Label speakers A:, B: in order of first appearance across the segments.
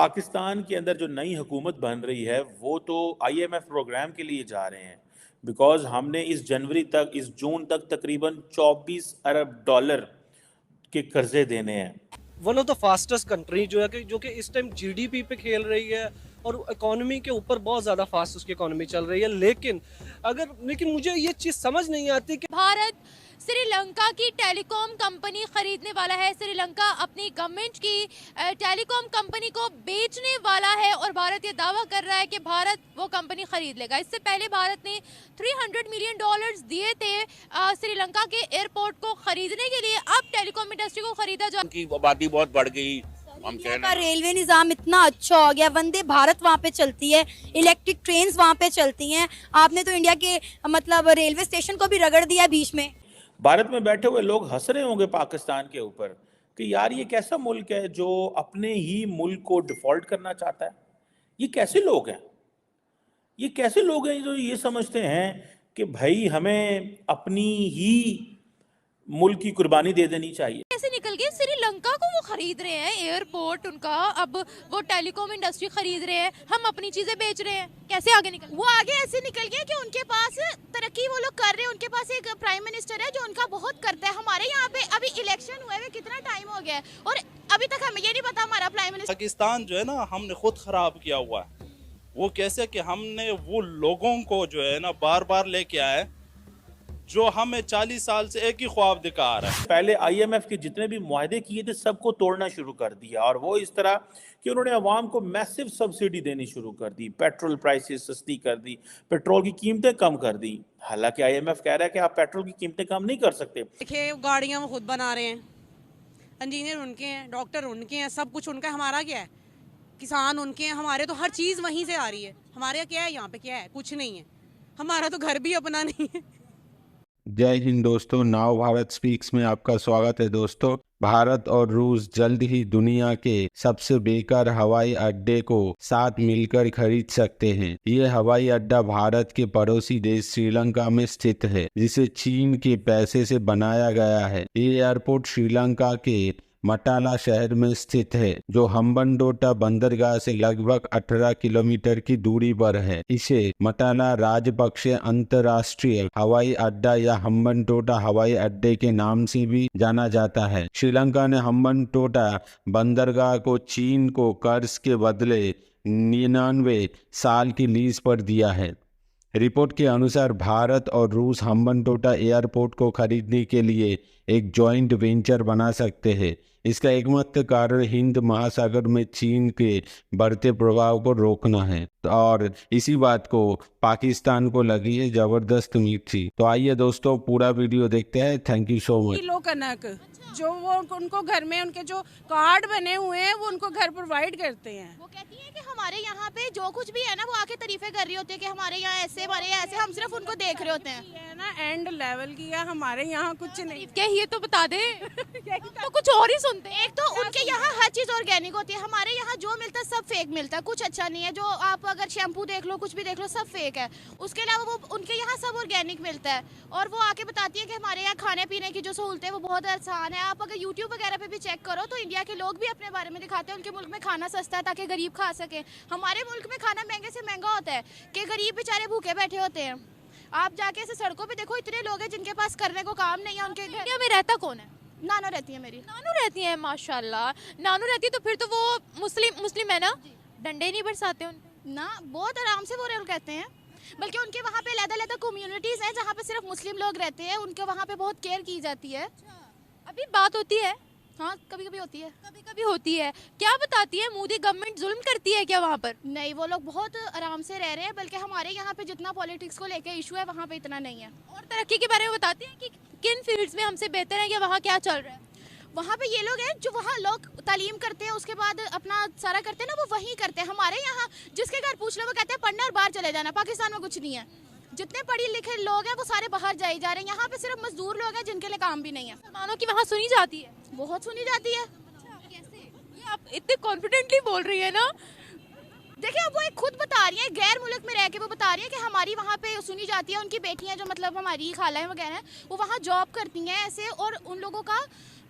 A: पाकिस्तान के अंदर जो नई हुकूमत बन रही है वो तो आईएमएफ प्रोग्राम के लिए जा रहे हैं, बिकॉज हमने इस जून तक तकरीबन 24 अरब डॉलर के कर्जे देने हैं।
B: One of the fastest country जो कि इस टाइम जीडीपी पे खेल रही है और इकोनॉमी के ऊपर बहुत ज़्यादा फास्ट उसकी इकोनॉमी चल रही है। लेकिन मुझे ये चीज़ समझ नहीं आती कि
C: भारत श्रीलंका की टेलीकॉम कंपनी खरीदने वाला है। श्रीलंका अपनी गवर्नमेंट की टेलीकॉम कंपनी को बेचने वाला है और भारत ये दावा कर रहा है कि भारत वो कंपनी खरीद लेगा। इससे पहले भारत ने $300 मिलियन दिए थे श्रीलंका के एयरपोर्ट को खरीदने के लिए। अब टेलीकॉम इंडस्ट्री को खरीदा जा
D: की आबादी बहुत बढ़ गई। हम
E: का रेलवे निज़ाम इतना अच्छा हो गया, वंदे भारत वहाँ पे चलती है, इलेक्ट्रिक ट्रेन्स वहाँ पे चलती हैं। आपने तो इंडिया के मतलब रेलवे स्टेशन को भी रगड़ दिया बीच में।
A: भारत में बैठे हुए लोग हंस रहे होंगे पाकिस्तान के ऊपर कि यार ये कैसा मुल्क है जो अपने ही मुल्क को डिफॉल्ट करना चाहता है। ये कैसे लोग हैं, ये कैसे लोग हैं जो ये समझते हैं कि भाई हमें अपनी ही मुल्क की कुर्बानी दे देनी चाहिए।
C: कैसे निकल गए? श्रीलंका को वो खरीद रहे हैं एयरपोर्ट उनका, अब वो टेलीकॉम इंडस्ट्री खरीद रहे हैं, हम अपनी चीजें बेच रहे हैं। कैसे आगे निकल?
F: वो आगे ऐसे निकल गए कि उनके पास तरक्की वो लोग कर रहे हैं। उनके पास एक प्राइम मिनिस्टर है जो उनका बहुत करता है। हमारे यहाँ पे अभी इलेक्शन हुए कितना टाइम हो गया है और अभी तक हमें ये नहीं पता हमारा प्राइम मिनिस्टर।
G: पाकिस्तान जो है ना हमने खुद खराब किया हुआ है। वो कैसे कि हमने वो लोगों को जो है ना बार बार लेके आए जो हमें 40 साल से एक ही ख्वाब दिखा रहा है।
A: पहले आईएमएफ के जितने भी मुआहदे किए थे सबको तोड़ना शुरू कर दिया और वो इस तरह कि उन्होंने अवाम को मैसिव सब्सिडी देनी शुरू कर दी, पेट्रोल प्राइसेस सस्ती कर दी, पेट्रोल की कीमतें कम कर दी। हालांकि आईएमएफ कह रहा है कि आप पेट्रोल की कीमतें कम नहीं कर सकते।
H: देखिए गाड़ियाँ वो खुद बना रहे हैं, इंजीनियर उनके हैं, डॉक्टर उनके हैं, सब कुछ उनका। हमारा क्या है? किसान उनके हैं, हमारे तो हर चीज़ वहीं से आ रही है। हमारे क्या है यहाँ पे? क्या है? कुछ नहीं है। हमारा तो घर भी अपना नहीं है।
I: जय हिंद दोस्तों, नाव भारत स्पीक्स में आपका स्वागत है। दोस्तों, भारत और रूस जल्द ही दुनिया के सबसे बेकार हवाई अड्डे को साथ मिलकर खरीद सकते हैं। ये हवाई अड्डा भारत के पड़ोसी देश श्रीलंका में स्थित है, जिसे चीन के पैसे से बनाया गया है। ये एयरपोर्ट श्रीलंका के मटाला शहर में स्थित है, जो हम्बनटोटा बंदरगाह से लगभग 18 किलोमीटर की दूरी पर है। इसे मटाला राजपक्षे अंतर्राष्ट्रीय हवाई अड्डा या हम्बनटोटा हवाई अड्डे के नाम से भी जाना जाता है। श्रीलंका ने हम्बनटोटा बंदरगाह को चीन को कर्ज के बदले 99 साल की लीज पर दिया है। रिपोर्ट के अनुसार भारत और रूस हम्बनटोटा एयरपोर्ट को खरीदने के लिए एक जॉइंट वेंचर बना सकते हैं। इसका एकमात्र कारण हिंद महासागर में चीन के बढ़ते प्रभाव को रोकना है और इसी बात को पाकिस्तान को लगी है जबरदस्त मीठी। तो आइए दोस्तों पूरा वीडियो देखते हैं। Thank you so much.
H: Kilo कनक जो वो उनको घर में उनके जो कार्ड बने हुए हैं वो उनको घर प्रोवाइड करते हैं।
F: वो कहती है कि हमारे यहाँ पे जो कुछ भी है ना वो आके तारीफे कर रही होती है कि हमारे यहाँ ऐसे, हमारे यहाँ ऐसे। हम सिर्फ उनको देख रहे होते हैं।
H: ये ना एंड लेवल की है, हमारे यहाँ कुछ नहीं।
C: क्या ये तो बता दे तो कुछ और ही सुनते हैं।
F: एक तो उनके यहाँ हर चीज ऑर्गेनिक होती है, हमारे यहाँ जो मिलता है सब फेक मिलता है, कुछ अच्छा नहीं है। जो आप अगर शैम्पू देख लो, कुछ भी देख लो, सब फेक है। उसके अलावा वो उनके यहाँ सब ऑर्गेनिक मिलता है और वो आके बताती है कि हमारे यहाँ खाने पीने की जो सहूलतें है वो बहुत आसान है। आप अगर यूट्यूब वगैरह पे भी चेक करो तो इंडिया के लोग भी अपने बारे में दिखाते हैं उनके मुल्क में खाना सस्ता है ताकि गरीब खा सके। हमारे मुल्क में खाना महंगे से महंगा होता है कि गरीब बेचारे भूखे बैठे होते हैं। आप जाके ऐसे सड़कों पे देखो, इतने लोग हैं जिनके पास करने को काम नहीं है। उनके
C: इंडिया में रहता कौन है?
F: नानो रहती है मेरी।
C: नानू रहती है? माशाल्लाह, नानू रहती है तो फिर तो वो मुस्लिम है ना? डंडे नहीं बरसाते उनपे
F: ना, बहुत आराम से वो रेल कहते हैं। बल्कि उनके वहाँ पे अलग-अलग कम्युनिटीज़ हैं जहाँ पे सिर्फ मुस्लिम लोग रहते हैं। उनके वहाँ पे बहुत केयर की जाती है।
C: अभी बात होती है?
F: हाँ, कभी कभी होती है।
C: कभी कभी होती है। क्या बताती है? मोदी गवर्नमेंट जुल्म करती है क्या वहाँ पर?
F: नहीं, वो लोग बहुत आराम से रह रहे हैं। बल्कि हमारे यहाँ पे जितना पॉलिटिक्स को लेके इशू है वहाँ पे इतना नहीं है।
C: और तरक्की के बारे में बताती हैं कि किन फील्ड्स में हमसे बेहतर है या वहाँ क्या चल रहा है?
F: वहाँ पे ये लोग हैं जो वहाँ लोग तालीम करते हैं, उसके बाद अपना सारा करते हैं ना, वो वहीं करते हैं। हमारे यहाँ जिसके घर पूछ लो वो कहते हैं पढ़ना और बाहर चले जाना। पाकिस्तान में कुछ नहीं है। जितने पढ़े लिखे लोग हैं वो सारे बाहर जाए जा रहे हैं। यहाँ पे सिर्फ मजदूर लोग हैं जिनके लिए काम भी नहीं है।
C: मुसलमानों की वहाँ सुनी जाती है?
F: बहुत सुनी जाती है।
C: कैसे? ये आप इतने कॉन्फिडेंटली बोल रही है ना।
F: देखिए, अब वो एक खुद बता रही है, गैर मुल्क में रह के वो बता रही है कि हमारी वहाँ पे सुनी जाती है। उनकी बेटियाँ जो मतलब हमारी खालाएं वगैरह हैं वो वहाँ जॉब करती हैं ऐसे, और उन लोगों का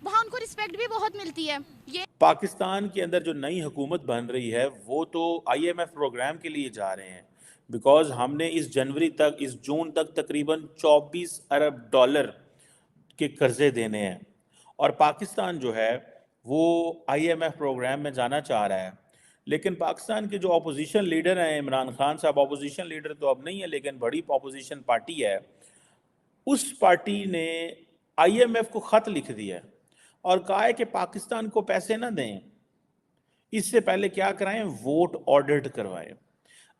F: वहाँ उनको रिस्पेक्ट भी बहुत मिलती है। ये
A: पाकिस्तान के अंदर जो नई हुकूमत बन रही है वो तो IMF प्रोग्राम के लिए जा रहे हैं, बिकॉज हमने इस जून तक तकरीबन 24 अरब डॉलर के कर्जे देने हैं और पाकिस्तान जो है वो IMF प्रोग्राम में जाना चाह रहा है। लेकिन पाकिस्तान के जो अपोजिशन लीडर हैं, इमरान खान साहब अपोजिशन लीडर तो अब नहीं है लेकिन बड़ी अपोजिशन पार्टी है, उस पार्टी ने IMF को ख़त लिख दिया है और कहा है कि पाकिस्तान को पैसे ना दें, इससे पहले क्या कराएं, वोट ऑडिट करवाएं।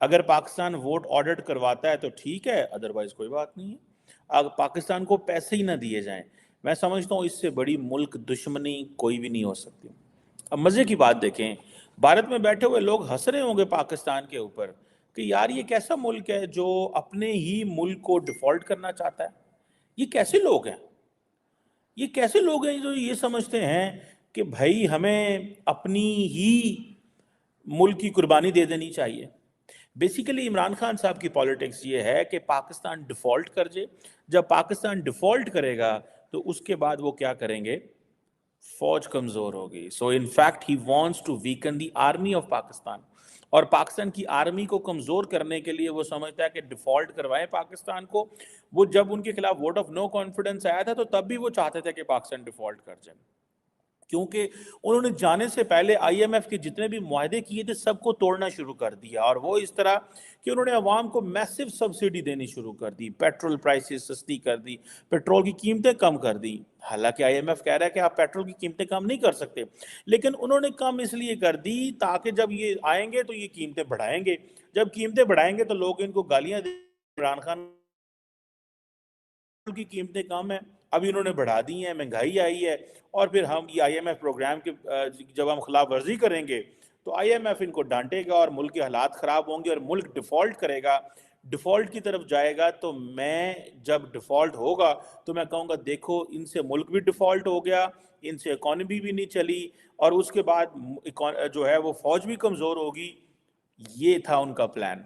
A: अगर पाकिस्तान वोट ऑडिट करवाता है तो ठीक है, अदरवाइज कोई बात नहीं है। अगर पाकिस्तान को पैसे ही ना दिए जाएं, मैं समझता हूँ इससे बड़ी मुल्क दुश्मनी कोई भी नहीं हो सकती। अब मज़े की बात देखें, भारत में बैठे हुए लोग हंस रहे होंगे पाकिस्तान के ऊपर कि यार ये कैसा मुल्क है जो अपने ही मुल्क को डिफॉल्ट करना चाहता है। ये कैसे लोग हैं, ये कैसे लोग हैं जो ये समझते हैं कि भाई हमें अपनी ही मुल्क की कुर्बानी दे देनी चाहिए। बेसिकली इमरान खान साहब की पॉलिटिक्स ये है कि पाकिस्तान डिफॉल्ट कर जाए, जब पाकिस्तान डिफॉल्ट करेगा तो उसके बाद वो क्या करेंगे, फौज कमजोर होगी। So in fact he wants to weaken the army of Pakistan, और पाकिस्तान की आर्मी को कमजोर करने के लिए वो समझता है कि डिफॉल्ट करवाएं पाकिस्तान को। वो जब उनके खिलाफ वोट ऑफ नो कॉन्फिडेंस आया था तो तब भी वो चाहते थे कि पाकिस्तान डिफॉल्ट कर जाए, क्योंकि उन्होंने जाने से पहले IMF के जितने भी मुआहदे किए थे सबको तोड़ना शुरू कर दिया। और वो इस तरह कि उन्होंने अवाम को मैसिव सब्सिडी देनी शुरू कर दी, पेट्रोल प्राइसेस सस्ती कर दी, पेट्रोल की कीमतें कम कर दी। हालांकि IMF कह रहा है कि आप पेट्रोल की कीमतें कम नहीं कर सकते, लेकिन उन्होंने कम इसलिए कर दी ताकि जब ये आएंगे तो ये कीमतें बढ़ाएंगे, जब कीमतें बढ़ाएंगे तो लोग इनको गालियां दे। इमरान खान की कीमतें कम है, अभी उन्होंने बढ़ा दी हैं, महंगाई आई है, और फिर हम ये IMF प्रोग्राम के जब हम खिलाफ वर्जी करेंगे तो IMF इनको डांटेगा और मुल्क के हालात ख़राब होंगे और मुल्क डिफ़ॉल्ट करेगा, डिफ़ॉल्ट की तरफ जाएगा। तो मैं जब डिफ़ॉल्ट होगा तो मैं कहूँगा देखो इनसे मुल्क भी डिफ़ॉल्ट हो गया, इनसे इकॉनमी भी नहीं चली, और उसके बाद जो है वो फ़ौज भी कमज़ोर होगी। ये था उनका प्लान।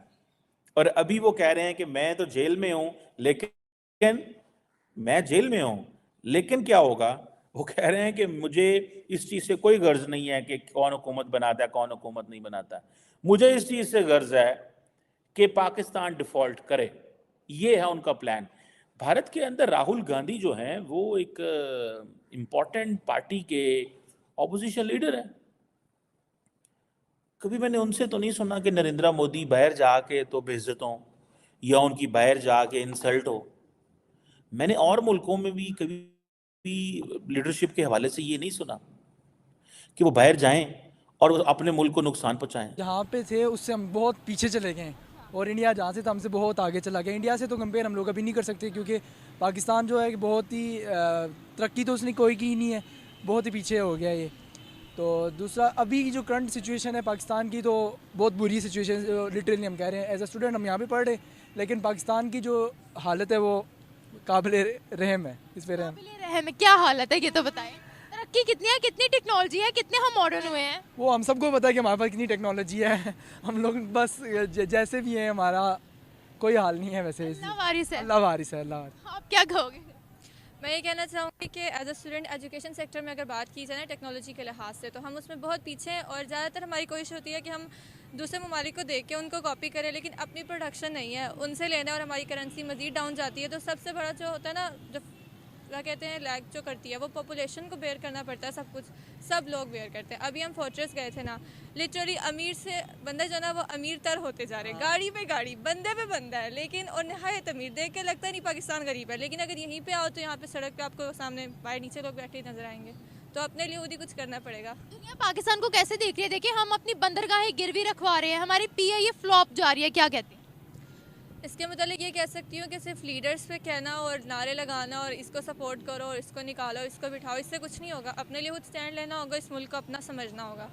A: और अभी वो कह रहे हैं कि मैं तो जेल में हूँ, लेकिन मैं जेल में हूँ लेकिन क्या होगा, वो कह रहे हैं कि मुझे इस चीज़ से कोई गर्ज नहीं है कि कौन हुकूमत बनाता है कौन हुकूमत नहीं बनाता, मुझे इस चीज़ से गर्ज है कि पाकिस्तान डिफ़ॉल्ट करे। ये है उनका प्लान। भारत के अंदर राहुल गांधी जो हैं वो एक इम्पॉर्टेंट पार्टी के ऑपोजिशन लीडर हैं। कभी मैंने उनसे तो नहीं सुना कि नरेंद्र मोदी बाहर जाके तो बेइज्जत हों या उनकी बाहर जाके इंसल्ट हो। मैंने और मुल्कों में भी कभी भी लीडरशिप के हवाले से ये नहीं सुना कि वो बाहर जाएं और वो अपने मुल्क को नुकसान पहुंचाएं।
J: जहाँ पे थे उससे हम बहुत पीछे चले गए और इंडिया जहाँ से था हमसे बहुत आगे चला गया। इंडिया से तो कंपेयर हम लोग अभी नहीं कर सकते, क्योंकि पाकिस्तान जो है कि बहुत ही तरक्की तो उसने कोई की नहीं है, बहुत ही पीछे हो गया ये। तो दूसरा, अभी की जो करंट सिचुएशन है पाकिस्तान की तो बहुत बुरी सिचुएशन, लिटरली हम कह रहे हैं एज अ स्टूडेंट हम यहाँ पे पढ़ रहे, लेकिन पाकिस्तान की जो हालत है वो काबिले रहम है। इस पर रहम
C: है, क्या हालत है ये तो बताएं। तरक्की कितनी है, कितनी टेक्नोलॉजी है, कितने हम मॉडर्न हुए हैं, वो
J: हम सबको पता है कि हमारे पास कितनी टेक्नोलॉजी है। हम लोग बस जैसे भी हैं, हमारा कोई हाल नहीं है वैसे।
C: अल्लाह वारिस है।
J: अल्लाह वारिस है, अल्लाह वारिस।
C: आप क्या कहोगे?
K: मैं ये कहना चाहूँगी कि as a student education sector में अगर बात की जाए ना टेक्नोलॉजी के लिहाज से, तो हम उसमें बहुत पीछे हैं और ज़्यादातर हमारी कोशिश होती है कि हम दूसरे ममालिक को देख के उनको कॉपी करें, लेकिन अपनी प्रोडक्शन नहीं है, उनसे लेना और हमारी करेंसी मज़ीद डाउन जाती है। तो सबसे बड़ा जो होता है ना, जो क्या कहते हैं लैग जो करती है, वो पॉपुलेशन को बेयर करना पड़ता है। सब कुछ सब लोग बेयर करते हैं। अभी हम फोर्ट्रेस गए थे ना, लिटरली अमीर से बंदा जो ना वो अमीर तर होते जा रहे हैं, गाड़ी पे गाड़ी, बंदे पे बंदा है, लेकिन और नहायत अमीर। देख के लगता नहीं पाकिस्तान गरीब है, लेकिन अगर यहीं पे आओ तो यहाँ पे सड़क पे आपको सामने बाहर नीचे लोग बैठे नजर आएंगे। तो अपने लिए खुद ही कुछ करना पड़ेगा।
C: दुनिया पाकिस्तान को कैसे देख रही है? देखिए हम अपनी बंदरगाहें गिरवी रखवा रहे हैं, हमारी PIA फ्लॉप जा रही है, क्या कहते हैं?
K: इसके मतलब ये कह सकती हूँ कि सिर्फ लीडर्स पे कहना और नारे लगाना और इसको सपोर्ट करो और इसको निकालो इसको बिठाओ, इससे कुछ नहीं होगा। अपने लिए खुद स्टैंड लेना होगा, इस मुल्क को अपना समझना होगा।